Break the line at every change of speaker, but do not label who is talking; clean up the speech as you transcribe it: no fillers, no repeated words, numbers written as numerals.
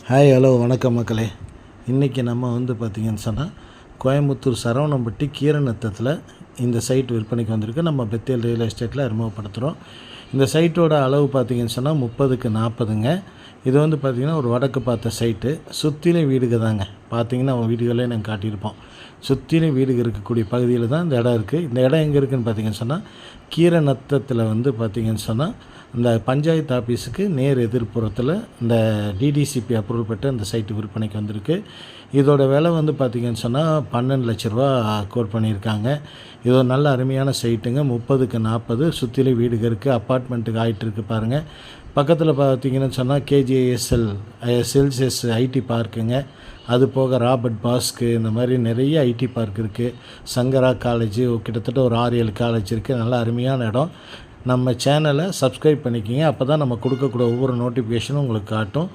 Hi hello வணக்கம் மக்களே. இன்றைக்கி நம்ம பார்த்திங்கன்னு சொன்னால் கோயம்புத்தூர் சரவணம்பட்டி கீரநத்தத்தில் இந்த சைட் விற்பனைக்கு வந்திருக்கு. நம்ம பெத்தேல் ரியல் எஸ்டேட்டில் அறிமுகப்படுத்துகிறோம். இந்த சைட்டோட அளவு பார்த்திங்கன்னு சொன்னால் 30க்கு 40ங்க. இது பார்த்திங்கன்னா ஒரு வடக்கு பார்த்த சைட்டு. சுற்றிலும் வீடுக தாங்க. பார்த்திங்கன்னா வீடுகளே நாங்கள் காட்டியிருப்போம். சுற்றிலும் வீடுகள் இருக்கக்கூடிய பகுதியில் தான் இந்த இடம் இருக்குது. இந்த இடம் எங்கே இருக்குதுன்னு பார்த்திங்கன்னு சொன்னால் கீரநத்தத்தில் பார்த்திங்கன்னு சொன்னால் இந்த பஞ்சாயத்து ஆஃபீஸுக்கு நேர் எதிர்ப்புறத்தில் இந்த டிடிசிபி அப்ரூவல் பெற்ற இந்த சைட்டு விற்பனைக்கு வந்திருக்கு. இதோட விலை பார்த்திங்கன்னு சொன்னால் 12 லட்ச ரூபா கோட் பண்ணியிருக்காங்க. இது ஒரு நல்ல அருமையான சைட்டுங்க. 30க்கு 40 சுற்றிலும் வீடுகள் இருக்குது. அப்பார்ட்மெண்ட்டுக்கு ஆகிட்டு இருக்குது பாருங்கள். பக்கத்தில் பார்த்திங்கன்னு சொன்னால் கேஜிஎஸ்எல் செல்சியஸ் ஐடி பார்க்குங்க. அது போக ராபர்ட் பாஸ்க்கு இந்த மாதிரி நிறைய ஐடி பார்க் இருக்குது. சங்கரா காலேஜு கிட்டத்தட்ட ஒரு 6-7 காலேஜ் இருக்குது. நல்ல அருமையான இடம். நம்ம சேனலை சப்ஸ்கிரைப் பண்ணிக்கிங்க. அப்போ தான் நம்ம கொடுக்கக்கூடிய ஒவ்வொரு நோட்டிஃபிகேஷனும் உங்களுக்கு காட்டும்.